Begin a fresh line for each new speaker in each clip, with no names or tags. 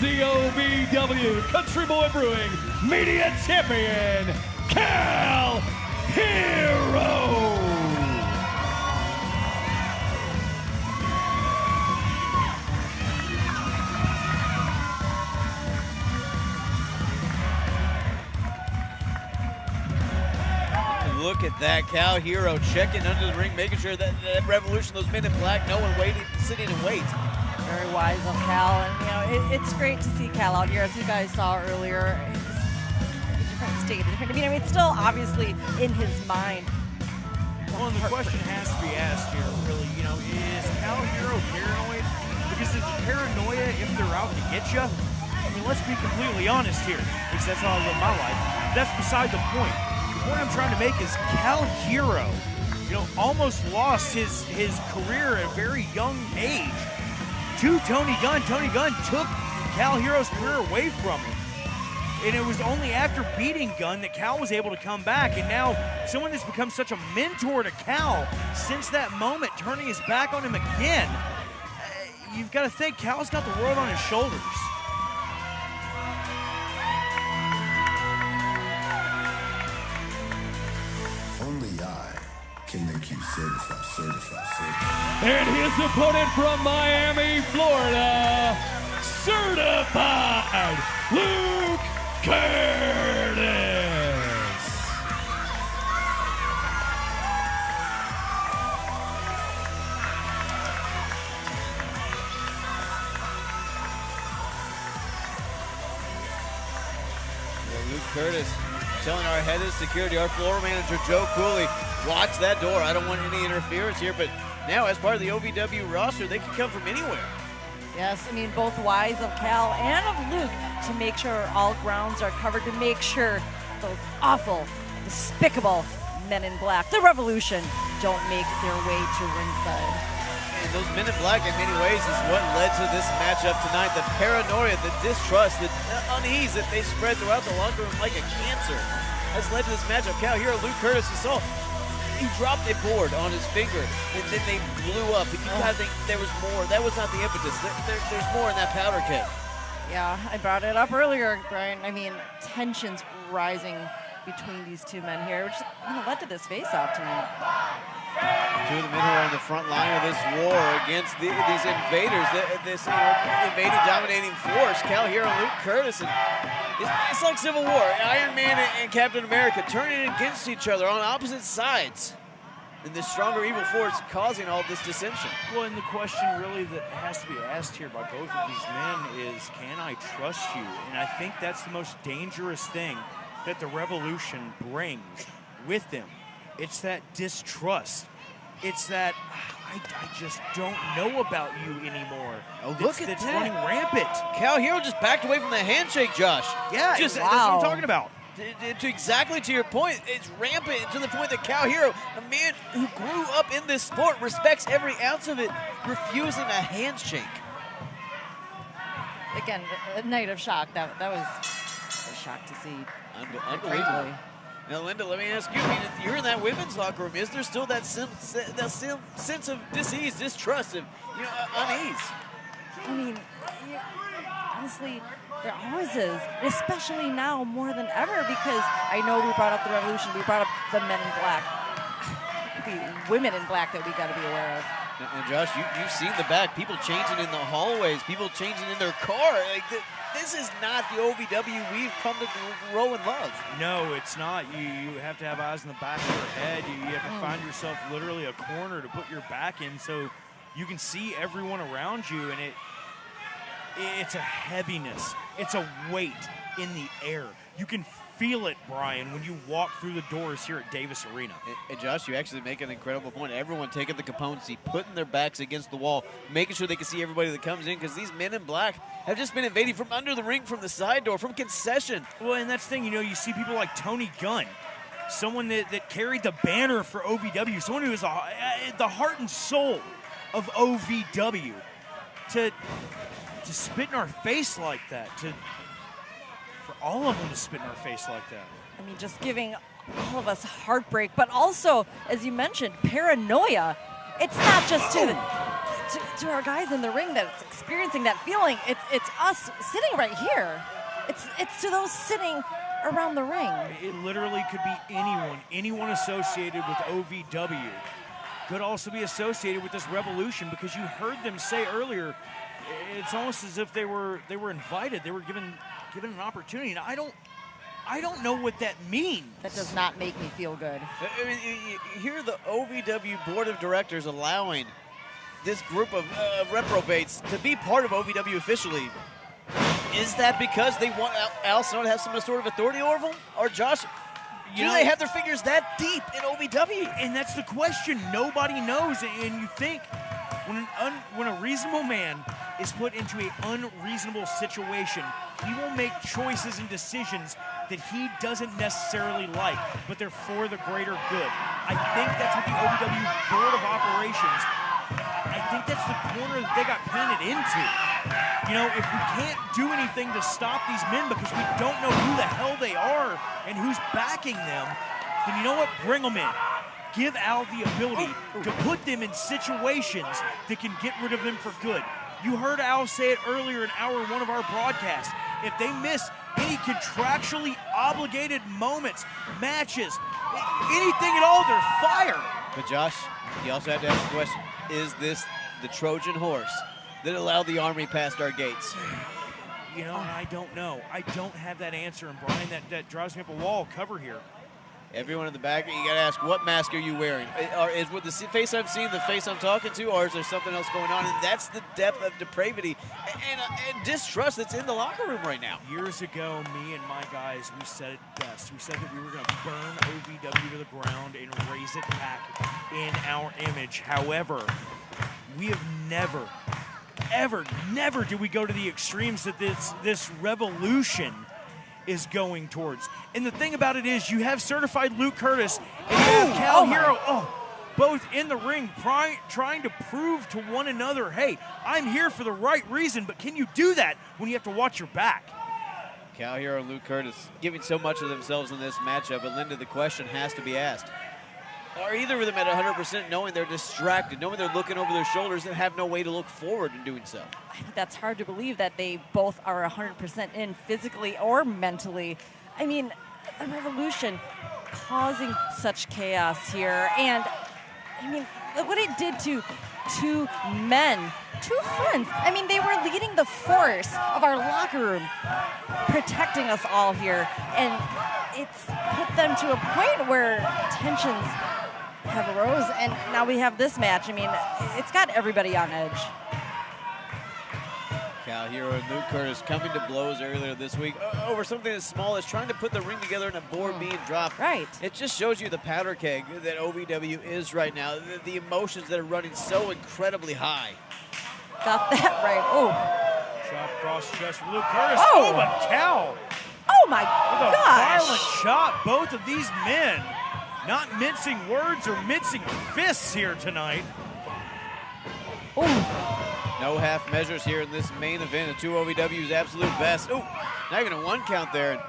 the OVW Country Boy Brewing Media Champion, Herro.
Look at that, Herro checking under the ring, making sure that Revolution, those men in black, no one waiting, sitting and wait.
Very wise of Cal, and it's great to see Cal out here, as you guys saw earlier. It's a different state, I mean, it's still obviously in his mind.
Well, and the question has to be asked here, really, is Herro paranoid? Because it's paranoia if they're out to get you. I mean, let's be completely honest here, because that's how I live my life. That's beside the point. The point I'm trying to make is Herro, almost lost his career at a very young age to Tony Gunn. Tony Gunn took Herro's career away from him. And it was only after beating Gunn that Cal was able to come back. And now someone that's become such a mentor to Cal since that moment, turning his back on him again. You've got to think Cal's got the world on his shoulders.
Can make you certified.
And his opponent from Miami, Florida, certified Luke Kurtis.
Luke Kurtis telling our head of security, our floor manager, Joe Cooley, watch that door. I don't want any interference here, but now as part of the OVW roster, they can come from anywhere.
Yes, I mean, both wise of Cal and of Luke to make sure all grounds are covered, to make sure those awful, despicable men in black, the Revolution, don't make their way to ringside.
And those men in black, in many ways, is what led to this matchup tonight. The paranoia, the distrust, the unease that they spread throughout the locker room like a cancer has led to this matchup. Herro, Luke Kurtis, you saw, he dropped a board on his finger, and then they blew up. And you gotta think there was more. That was not the impetus. There's more in that powder keg.
Yeah, I brought it up earlier, Brian. I mean, tensions rising between these two men here, which led to this face-off tonight.
Two of the men who are on the front line of this war against these invaders, this invading, dominating force, Herro and Luke Kurtis. And it's like Civil War. Iron Man and Captain America turning against each other on opposite sides. And this stronger evil force causing all this dissension.
Well, and the question really that has to be asked here by both of these men is, can I trust you? And I think that's the most dangerous thing that the Revolution brings with them. It's that distrust. It's that, I just don't know about you anymore.
Oh, look at
that's
that.
running rampant.
Herro just backed away from the handshake, Josh.
Yeah,
just
that's what I'm talking about.
Exactly to your point, it's rampant to the point that Herro, a man who grew up in this sport, respects every ounce of it, refusing a handshake.
Again, a night of shock. That was a shock to see.
Unbelievable. Now, Linda, let me ask you, you're in that women's locker room. Is there still that sense of dis-ease, distrust, of unease?
I mean, honestly, there always is, especially now more than ever, because I know we brought up the Revolution, we brought up the men in black. It could be women in black that we got to be aware of.
And Josh, you've seen the back, people changing in the hallways, people changing in their car. This is not the OVW we've come to grow and love.
No, it's not. You have to have eyes in the back of your head. You have to find yourself literally a corner to put your back in so you can see everyone around you, and it's a heaviness. It's a weight in the air. You can feel it, Brian, when you walk through the doors here at Davis Arena.
And Josh, you actually make an incredible point. Everyone taking the componency, putting their backs against the wall, making sure they can see everybody that comes in, because these men in black have just been invading from under the ring, from the side door, from concession.
Well, and that's the thing, you see people like Tony Gunn, someone that carried the banner for OVW, someone who is the heart and soul of OVW, to spit in our face like that, for all of them to spit in our face like that.
I mean, just giving all of us heartbreak, but also, as you mentioned, paranoia. It's not just to to our guys in the ring that's experiencing that feeling, it's us sitting right here. It's to those sitting around the ring.
It literally could be anyone associated with OVW. Could also be associated with this revolution, because you heard them say earlier, it's almost as if they were invited. They were given an opportunity. And I don't know what that means.
That does not make me feel good.
I mean, you hear the OVW board of directors allowing this group of reprobates to be part of OVW officially. Is that because they want Al Snow to have some sort of authority over them? Or Josh, do they have their fingers that deep in OVW?
And that's the question. Nobody knows. And you think when a reasonable man is put into an unreasonable situation, he will make choices and decisions that he doesn't necessarily like, but they're for the greater good. I think that's what the OVW Board of Operations, I think that's the corner that they got painted into. You know, if we can't do anything to stop these men because we don't know who the hell they are and who's backing them, then you know what? Bring them in. Give Al the ability to put them in situations that can get rid of them for good. You heard Al say it earlier in hour one of our broadcast. If they miss any contractually obligated moments, matches, anything at all, they're fired.
But Josh, you also have to ask the question, is this the Trojan horse that allowed the Army past our gates?
You know, I don't know. I don't have that answer. And Brian, that drives me up a wall cover here.
Everyone in the back, you got to ask, what mask are you wearing? Or is with the face I'm seeing the face I'm talking to, or is there something else going on? And that's the depth of depravity and distrust that's in the locker room right now.
Years ago, me and my guys, we said it best. We said that we were going to burn OVW to the ground and raise it back in our image. However, we have never did we go to the extremes that this revolution is going towards. And the thing about it is, you have certified Luke Kurtis and you have Cal Herro, both in the ring trying to prove to one another, hey, I'm here for the right reason, but can you do that when you have to watch your back?
Cal Herro and Luke Kurtis giving so much of themselves in this matchup, but Linda, the question has to be asked. Are either of them at 100% knowing they're distracted, knowing they're looking over their shoulders and have no way to look forward in doing so?
I think that's hard to believe that they both are 100% in physically or mentally. I mean, the revolution causing such chaos here. And, I mean, look what it did to two men, two friends. I mean, they were leading the force of our locker room, protecting us all here. And it's put them to a point where tensions have arose, and now we have this match. I mean, it's got everybody on edge.
Cal Herro and Luke Kurtis coming to blows earlier this week over something as small as trying to put the ring together and a board being dropped.
Right.
It just shows you the powder keg that OVW is right now, the emotions that are running so incredibly high.
Got that right. Oh.
Chop across the chest from Luke Kurtis.
Oh.
But Cal.
Oh my
With a
gosh.
violent shot, both of these men not mincing words or mincing fists here tonight.
Oh.
No half measures here in this main event. The two OVW's absolute best. Oh, not even a one count there.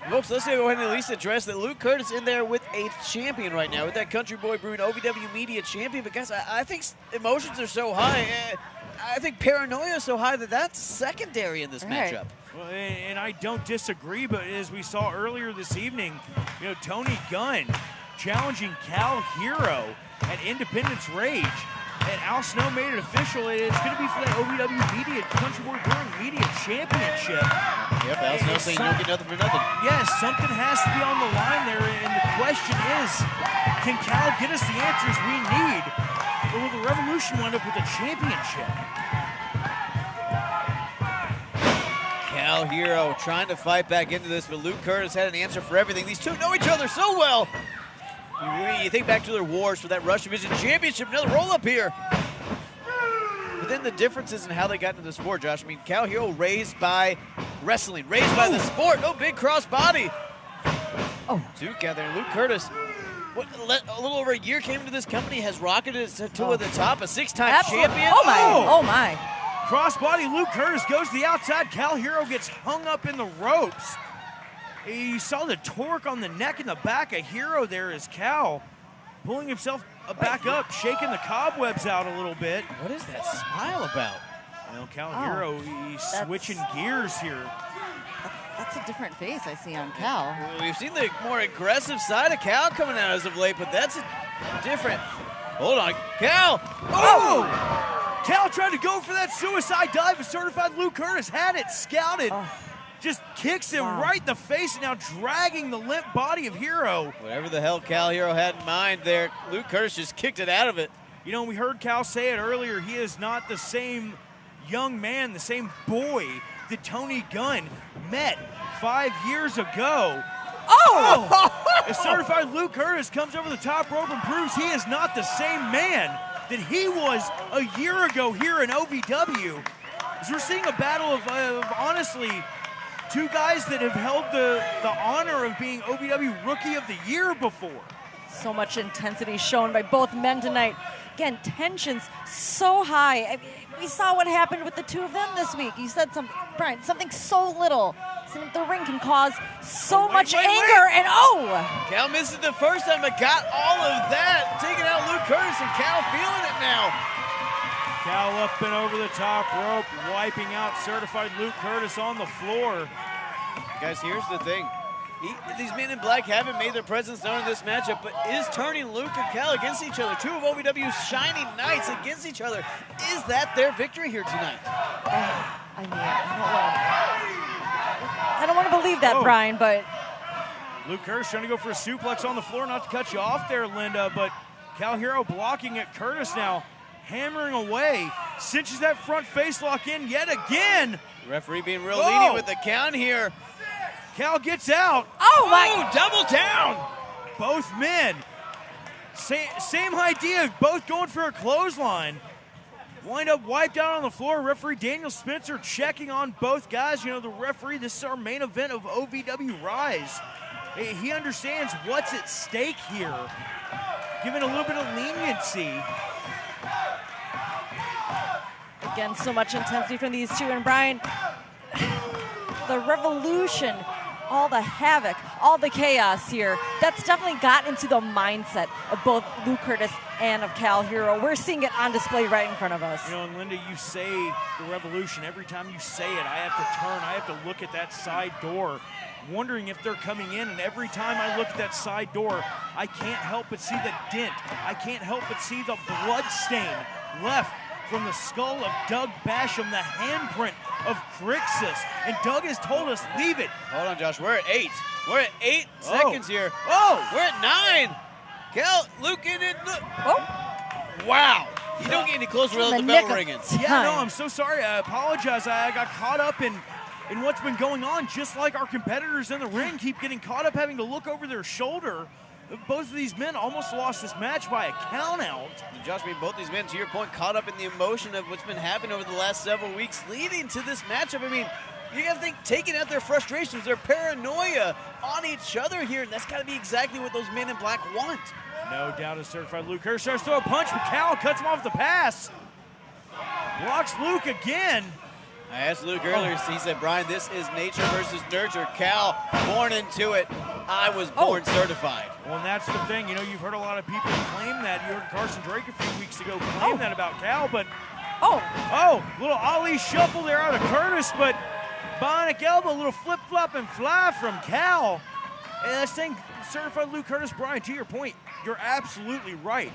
Folks, let's go ahead and at least address that Luke Kurtis in there with a champion right now, with that Country Boy Brewing OVW Media champion. But guys, I think emotions are so high. I think paranoia is so high that that's secondary in this matchup.
Well, and I don't disagree, but as we saw earlier this evening, you know, Tony Gunn challenging Cal Herro at Independence Rage. And Al Snow made it official. It's going to be for that OVW Media Country Boy Brewing Media Championship.
Yep, Al Snow saying you don't get nothing for nothing.
Yes, something has to be on the line there, and the question is, can Cal get us the answers we need, or will the Revolution wind up with a championship?
Cal Herro trying to fight back into this, but Luke Kurtis had an answer for everything. These two know each other so well. You think back to their wars for that Rush Division Championship, another roll-up here. But then the differences in how they got into the sport, Josh. I mean, Cal Herro raised by wrestling, raised by the sport. Oh, big cross body.
Oh.
Two count there. Luke Kurtis, a little over a year came into this company, has rocketed to the top, a six-time champion.
Oh, my. Oh, my.
Crossbody Luke Kurtis goes to the outside. Cal Herro gets hung up in the ropes. You saw the torque on the neck and the back of Herro there as Cal pulling himself back up, shaking the cobwebs out a little bit.
What is that smile about?
Well, Cal Herro, he's switching gears here.
That's a different face I see on Cal.
Well, we've seen the more aggressive side of Cal coming out as of late, but that's a different. Hold on, Cal.
Oh! Cal tried to go for that suicide dive, but certified Luke Kurtis had it scouted. Just kicks him right in the face, and now dragging the limp body of Herro.
Whatever the hell Cal Herro had in mind there, Luke Kurtis just kicked it out of it.
You know, we heard Cal say it earlier, he is not the same young man, the same boy that Tony Gunn met 5 years ago. As certified Luke Kurtis comes over the top rope and proves he is not the same man that he was a year ago here in OVW. As we're seeing a battle of honestly, two guys that have held the honor of being OVW Rookie of the Year before.
So much intensity shown by both men tonight. Again, tensions so high. I mean, we saw what happened with the two of them this week. You said something, Brian, something so little. Something the ring can cause so much anger, and
Cal misses the first time, but got all of that. Taking out Luke Kurtis, and Cal feeling it now.
Cal up and over the top rope, wiping out certified Luke Kurtis on the floor.
Guys, here's the thing. These men in black haven't made their presence known in this matchup, but is turning Luke and Cal against each other. Two of OVW's shining knights against each other. Is that their victory here tonight?
I mean, I don't want to believe that, Brian, but...
Luke Kurtis trying to go for a suplex on the floor, not to cut you off there, Linda, but Cal Herro blocking it. Kurtis now hammering away, cinches that front face lock in yet again.
The referee being real lenient with the count here.
Cal gets out.
Double down.
Both men. Same idea, both going for a clothesline. Wind up wiped out on the floor. Referee Daniel Spencer checking on both guys. You know, the referee, this is our main event of OVW Rise. He understands what's at stake here. Giving a little bit of leniency.
Again, so much intensity from these two. And Brian, the revolution, all the havoc, all the chaos here, that's definitely got into the mindset of both Luke Kurtis and of Cal Herro. We're seeing it on display right in front of us.
You know, and Linda, you say the revolution. Every time you say it, I have to turn, I have to look at that side door, wondering if they're coming in, and every time I look at that side door, I can't help but see the dent. I can't help but see the blood stain left from the skull of Doug Basham, the handprint of Crixus. And Doug has told us, leave it.
Hold on, Josh, we're at 8. We're at 8 seconds here.
Oh!
We're at 9. Cal, Luke in it. Wow. You don't get any closer without the bell ringing.
Yeah, no, I'm so sorry. I apologize. I got caught up in what's been going on, just like our competitors in the ring keep getting caught up having to look over their shoulder. Both of these men almost lost this match by a count out.
Josh, both these men, to your point, caught up in the emotion of what's been happening over the last several weeks leading to this matchup. I mean, you got to think, taking out their frustrations, their paranoia on each other here, and that's got to be exactly what those men in black want.
No doubt, as certified Luke Kurtis starts to throw a punch, but Cal cuts him off the pass. Blocks Luke again.
I asked Luke earlier, he said, Brian, this is nature versus nurture. Cal, born into it. I was born certified.
Well, and that's the thing. You know, you've heard a lot of people claim that. You heard Carson Drake a few weeks ago claim that about Cal, but... little Ali shuffle there out of Kurtis, but bionic elbow, little flip-flop and fly from Cal. And that's saying, certified Luke Kurtis, Brian, to your point, you're absolutely right.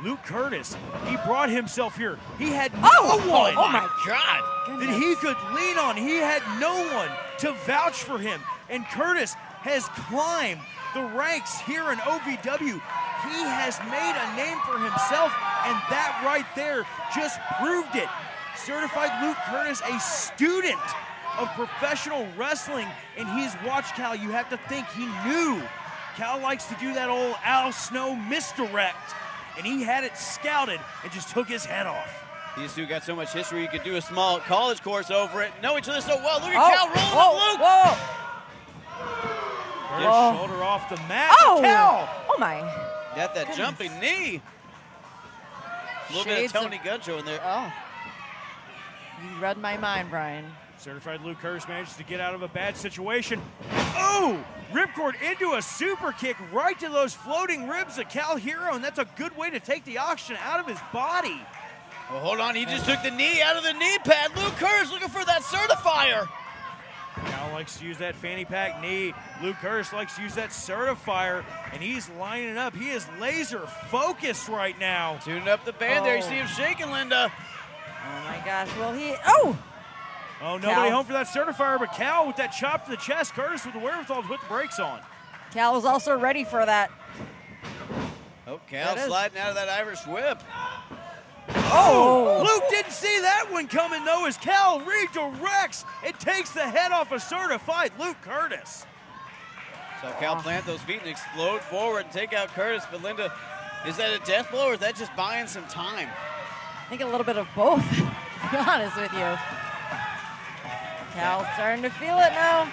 Luke Kurtis, he brought himself here. He had no one.
Oh my God.
That he could lean on. He had no one to vouch for him. And Kurtis has climbed the ranks here in OVW. He has made a name for himself, and that right there just proved it. Certified Luke Kurtis, a student of professional wrestling, and he's watched Cal. You have to think he knew. Cal likes to do that old Al Snow misdirect, and he had it scouted and just took his head off.
These two got so much history, you could do a small college course over it. Know each other so well. Look at Cal rolling up Luke.
Just shoulder off the mat. Cal.
Oh my.
Got that jumping knee. A little bit of Tony Gunn in there.
Oh. You read my mind, Brian.
Certified Luke Curtis manages to get out of a bad situation. Oh! Ripcord into a super kick right to those floating ribs of Cal Herro, and that's a good way to take the oxygen out of his body.
Oh, hold on, he just took the knee out of the knee pad. Luke Curtis looking for that certifier.
Cal likes to use that fanny pack knee. Luke Curtis likes to use that certifier, and he's lining up. He is laser focused right now.
Tuning up the band there. You see him shaking, Linda.
Oh my gosh, will he? Oh!
Oh, nobody home for that certifier, but Cal with that chop to the chest. Curtis with the wherewithal to put the brakes on.
Cal was also ready for that.
Oh, Cal sliding out of that Irish whip.
Oh! Luke didn't see that one coming, though, as Cal redirects and takes the head off a certified Luke Curtis.
So Cal plant those feet and explode forward and take out Curtis. But Linda, is that a death blow or is that just buying some time?
I think a little bit of both, to be honest with you. Cal's starting to feel it now.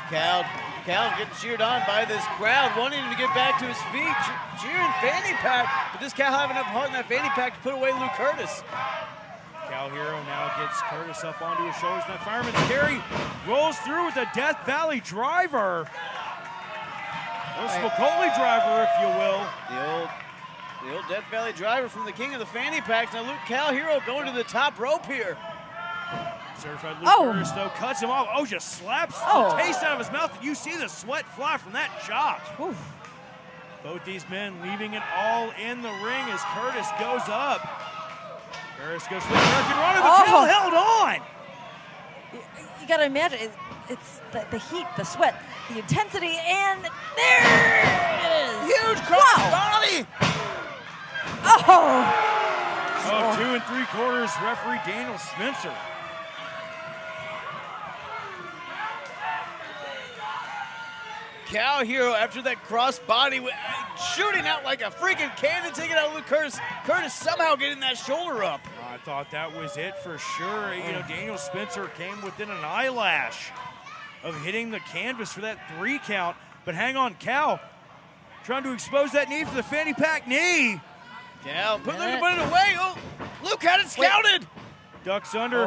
Cal getting cheered on by this crowd, wanting him to get back to his feet, cheering fanny pack. But does Cal have enough heart in that fanny pack to put away Luke Curtis?
Cal Herro now gets Curtis up onto his shoulders. That fireman's carry rolls through with a Death Valley driver. A Spicoli driver, if you will.
The old Death Valley driver from the king of the fanny packs. Now Cal Herro going to the top rope here.
Certified Luke Curtis, though, cuts him off. Oh, just slaps the taste out of his mouth, and you see the sweat fly from that chop. Oof. Both these men leaving it all in the ring as Curtis goes up. Curtis goes for the American runner, but Cal held on.
You got to imagine, it's the heat, the sweat, the intensity, and there it is.
Huge cross body.
Oh,
2 3/4, referee Daniel Spencer.
Cal Herro, after that cross body, shooting out like a freaking cannon, taking out Luke Curtis. Curtis somehow getting that shoulder up.
I thought that was it for sure. You know, Daniel Spencer came within an eyelash of hitting the canvas for that 3 count. But hang on, Cal trying to expose that knee for the fanny pack knee.
Cal put it away. Oh, Luke had it scouted.
Ducks under.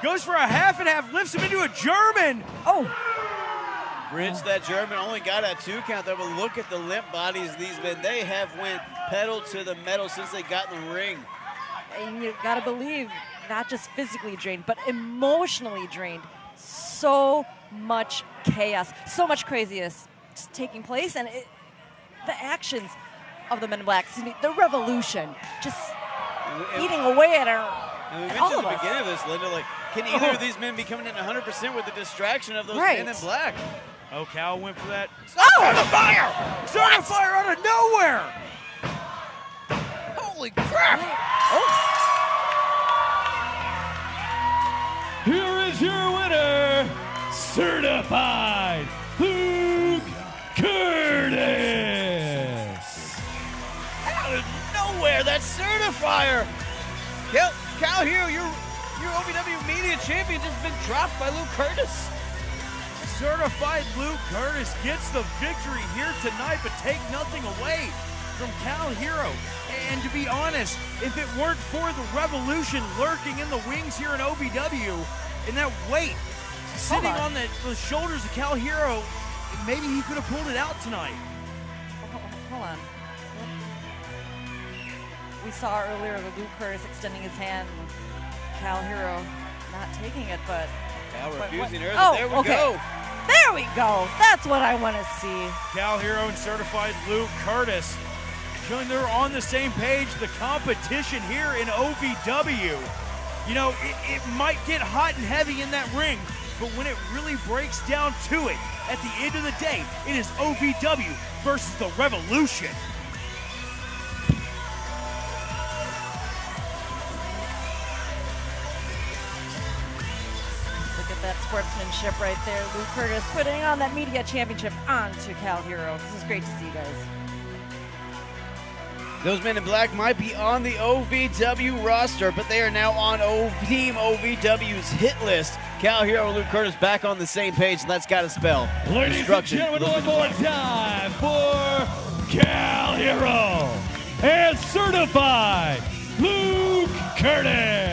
Goes for a half and half, lifts him into a German.
Bridge that German, only got a 2 count there, but look at the limp bodies of these men. They have went pedal to the metal since they got in the ring.
And you gotta believe, not just physically drained, but emotionally drained. So much chaos, so much craziness just taking place, and the actions of the Men in Black, the revolution, just eating away at
And we mentioned at the beginning of this, Linda, like, can either of these men be coming in 100% with the distraction of those Men in Black?
Oh, Cal went for that.
Certifier!
Certifier out of nowhere!
Holy crap!
Here is your winner, Certified Luke Curtis!
Out of nowhere, that certifier! Cal Herro, your OVW Media Champion, just been dropped by Luke Curtis.
Certified Luke Curtis gets the victory here tonight, but take nothing away from Cal Herro. And to be honest, if it weren't for the revolution lurking in the wings here in OVW, and that weight sitting on the shoulders of Cal Herro, maybe he could have pulled it out tonight.
Hold on. We saw earlier Luke Curtis extending his hand, Cal Herro not taking it, but
Cal refusing her. There we go.
There we go. That's what I want to see.
Cal Herro and Certified Luke Curtis showing they're on the same page. The competition here in OVW. You know, it might get hot and heavy in that ring, but when it really breaks down to it, at the end of the day, it is OVW versus the Revolution.
That sportsmanship right there. Luke Curtis putting on that media championship onto Cal Herro. This is great to see, guys.
Those Men in Black might be on the OVW roster, but they are now on Team OVW's hit list. Cal Herro and Luke Curtis back on the same page, and that's got to spell
Ladies and gentlemen, one more time for Cal Herro and Certified Luke Curtis.